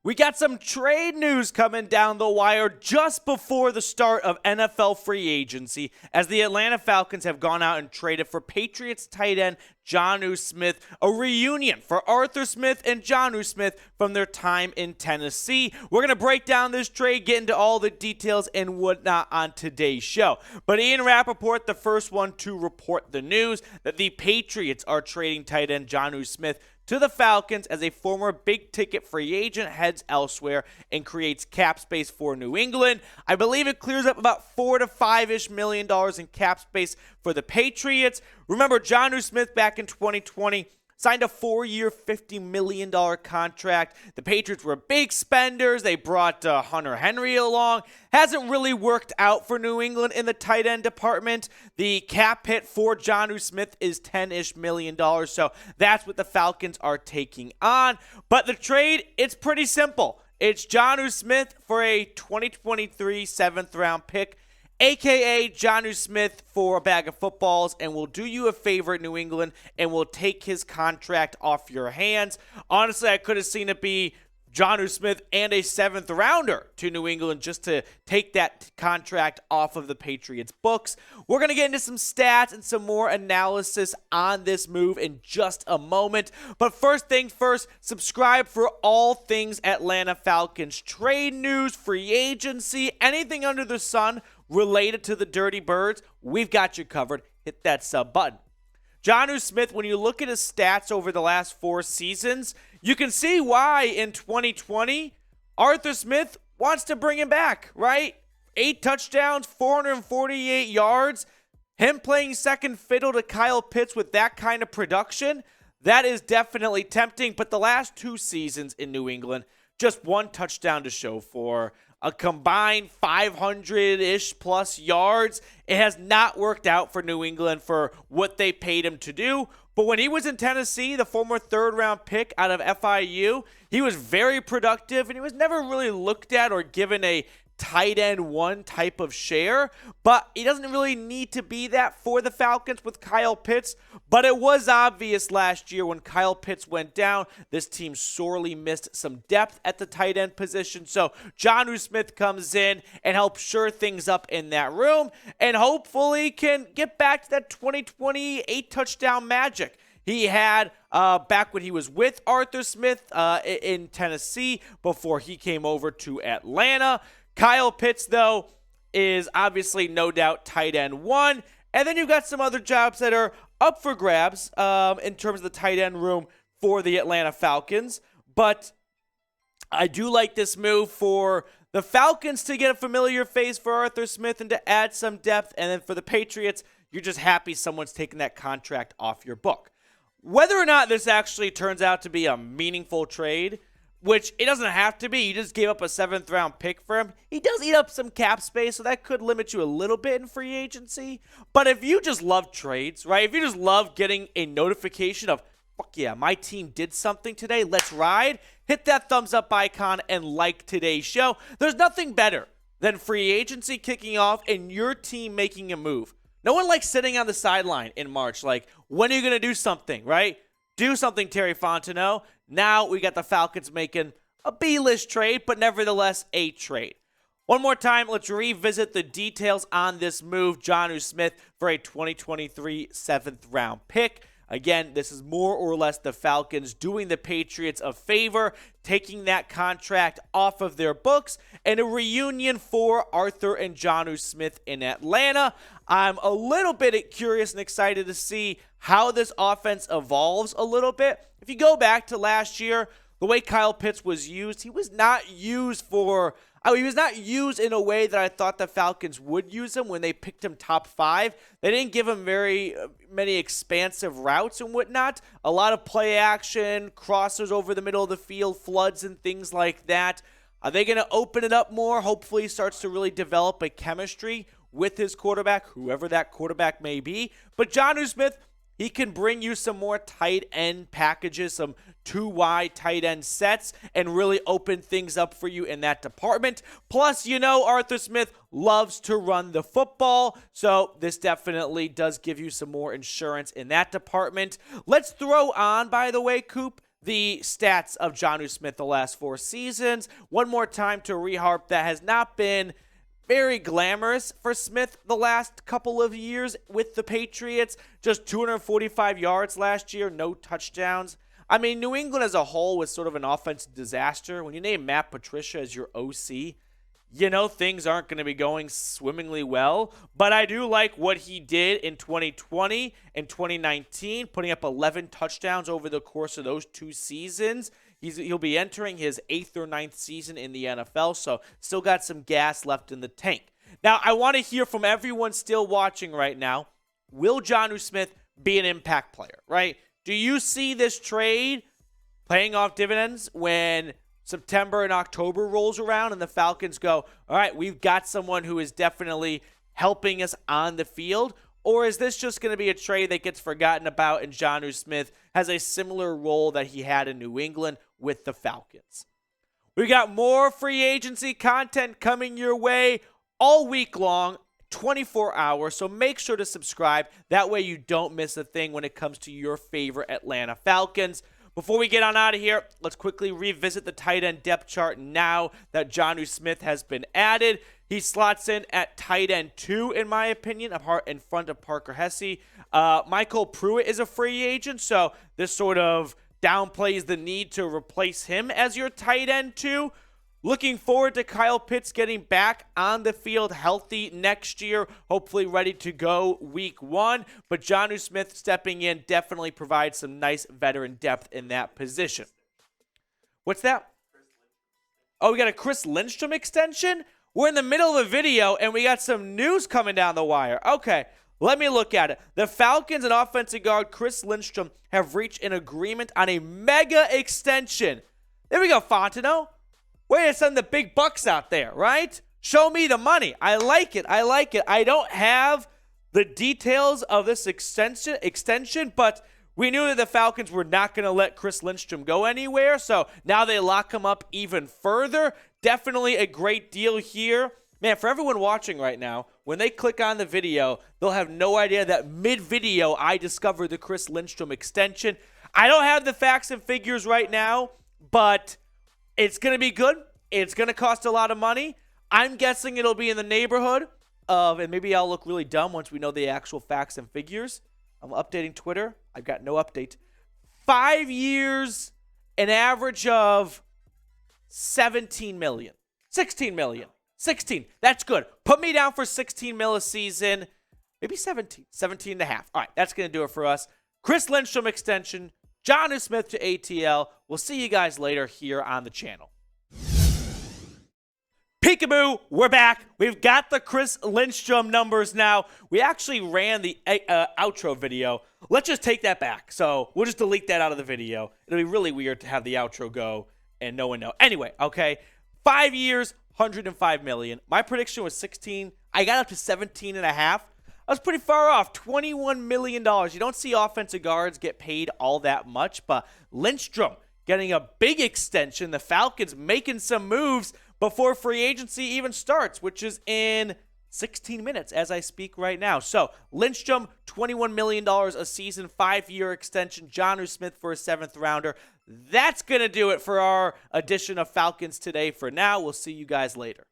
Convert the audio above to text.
We got some trade news coming down the wire just before the start of NFL free agency, as the Atlanta Falcons have gone out and traded for Patriots tight end Jonnu Smith, a reunion for Arthur Smith and Jonnu Smith from their time in Tennessee. We're going to break down this trade, get into all the details and whatnot on today's show. But Ian Rappaport, the first one to report the news that the Patriots are trading tight end Jonnu Smith to the Falcons as a former big-ticket free agent heads elsewhere and creates cap space for New England. I believe it clears up about $4 to $5-ish million in cap space for the Patriots. Remember, Jonnu Smith back in 2020 signed a 4-year, $50 million contract. The Patriots were big spenders. They brought Hunter Henry along. Hasn't really worked out for New England in the tight end department. The cap hit for Jonnu Smith is $10-ish million, so that's what the Falcons are taking on. But the trade, it's pretty simple. It's Jonnu Smith for a 2023 7th-round pick, a.k.a. Jonnu Smith for a bag of footballs, and we'll do you a favor, New England, and we'll take his contract off your hands. Honestly, I could have seen it be Jonnu Smith and a 7th-rounder to New England just to take that contract off of the Patriots' books. We're going to get into some stats and some more analysis on this move in just a moment. But first things first, subscribe for all things Atlanta Falcons. Trade news, free agency, anything under the sun related to the Dirty Birds, we've got you covered. Hit that sub button. Jonnu Smith, when you look at his stats over the last 4 seasons, you can see why in 2020, Arthur Smith wants to bring him back, right? 8 touchdowns, 448 yards. Him playing second fiddle to Kyle Pitts with that kind of production, that is definitely tempting. But the last 2 seasons in New England, just 1 touchdown to show for. A combined 500-ish plus yards. It has not worked out for New England for what they paid him to do. But when he was in Tennessee, the former 3rd-round pick out of FIU, he was very productive, and he was never really looked at or given a tight end 1 type of share, but he doesn't really need to be that for the Falcons with Kyle Pitts. But it was obvious last year when Kyle Pitts went down, this team sorely missed some depth at the tight end position. So Jonnu Smith comes in and helps shore things up in that room and hopefully can get back to that 2020 8-touchdown magic he had back when he was with Arthur Smith in Tennessee before he came over to Atlanta. Kyle Pitts, though, is obviously no doubt tight end 1. And then you've got some other jobs that are up for grabs in terms of the tight end room for the Atlanta Falcons. But I do like this move for the Falcons to get a familiar face for Arthur Smith and to add some depth. And then for the Patriots, you're just happy someone's taking that contract off your book. Whether or not this actually turns out to be a meaningful trade, which it doesn't have to be. You just gave up a 7th-round pick for him. He does eat up some cap space, so that could limit you a little bit in free agency. But if you just love trades, right? If you just love getting a notification of, fuck yeah, my team did something today, let's ride, hit that thumbs up icon and like today's show. There's nothing better than free agency kicking off and your team making a move. No one likes sitting on the sideline in March. Like, when are you going to do something, right? Do something, Terry Fontenot. Now we got the Falcons making a B-list trade, but nevertheless a trade. One more time, let's revisit the details on this move. Jonnu Smith for a 2023 7th-round pick. Again, this is more or less the Falcons doing the Patriots a favor, taking that contract off of their books, and a reunion for Arthur and Jonnu Smith in Atlanta. I'm a little bit curious and excited to see how this offense evolves a little bit. If you go back to last year, the way Kyle Pitts was used, he was not used in a way that I thought the Falcons would use him when they picked him top 5. They didn't give him very many expansive routes and whatnot. A lot of play action, crossers over the middle of the field, floods and things like that. Are they going to open it up more? Hopefully he starts to really develop a chemistry with his quarterback, whoever that quarterback may be. But Jonnu Smith, he can bring you some more tight end packages, some 2-wide tight end sets, and really open things up for you in that department. Plus, you know Arthur Smith loves to run the football, so this definitely does give you some more insurance in that department. Let's throw on, by the way, Coop, the stats of Jonnu Smith the last 4 seasons. One more time to reharp, that has not been very glamorous for Smith the last couple of years with the Patriots. Just 245 yards last year, no touchdowns. I mean, New England as a whole was sort of an offensive disaster. When you name Matt Patricia as your OC, you know things aren't going to be going swimmingly well. But I do like what he did in 2020 and 2019, putting up 11 touchdowns over the course of those 2 seasons. He'll be entering his 8th or 9th season in the NFL, so still got some gas left in the tank. Now, I want to hear from everyone still watching right now. Will Jonnu Smith be an impact player, right? Do you see this trade paying off dividends when September and October rolls around and the Falcons go, all right, we've got someone who is definitely helping us on the field? Or is this just going to be a trade that gets forgotten about and Jonnu Smith has a similar role that he had in New England with the Falcons? We got more free agency content coming your way all week long, 24 hours, so make sure to subscribe. That way you don't miss a thing when it comes to your favorite Atlanta Falcons. Before we get on out of here, let's quickly revisit the tight end depth chart now that Jonnu Smith has been added. He slots in at tight end 2, in my opinion, in front of Parker Hesse. Michael Pruitt is a free agent, so this sort of downplays the need to replace him as your tight end 2. Looking forward to Kyle Pitts getting back on the field healthy next year, hopefully ready to go week 1. But Jonnu Smith stepping in definitely provides some nice veteran depth in that position. What's that? Oh, we got a Chris Lindstrom extension? We're in the middle of a video, and we got some news coming down the wire. Okay, let me look at it. The Falcons and offensive guard Chris Lindstrom have reached an agreement on a mega extension. There we go, Fontenot. Way to send the big bucks out there, right? Show me the money. I like it. I like it. I don't have the details of this extension, but we knew that the Falcons were not going to let Chris Lindstrom go anywhere, so now they lock him up even further. Definitely a great deal here. Man, for everyone watching right now, when they click on the video, they'll have no idea that mid-video I discovered the Chris Lindstrom extension. I don't have the facts and figures right now, but it's going to be good. It's going to cost a lot of money. I'm guessing it'll be in the neighborhood of, and maybe I'll look really dumb once we know the actual facts and figures. I'm updating Twitter. I've got no update. 5 years, an average of 17 million. 16 million. 16. That's good. Put me down for 16 mil a season. Maybe 17. 17 and a half. All right, that's going to do it for us. Chris Lindstrom extension. Jonnu Smith to ATL. We'll see you guys later here on the channel. Peekaboo, we're back. We've got the Chris Lindstrom numbers now. We actually ran the outro video. Let's just take that back. So we'll just delete that out of the video. It'll be really weird to have the outro go and no one know. Anyway, okay. 5 years, 105 million. My prediction was 16. I got up to 17 and a half. I was pretty far off, $21 million. You don't see offensive guards get paid all that much, but Lindstrom getting a big extension. The Falcons making some moves before free agency even starts, which is in 16 minutes as I speak right now. So Lindstrom, $21 million a season, 5-year extension. Jonnu Smith for a 7th rounder. That's going to do it for our edition of Falcons Today for now. We'll see you guys later.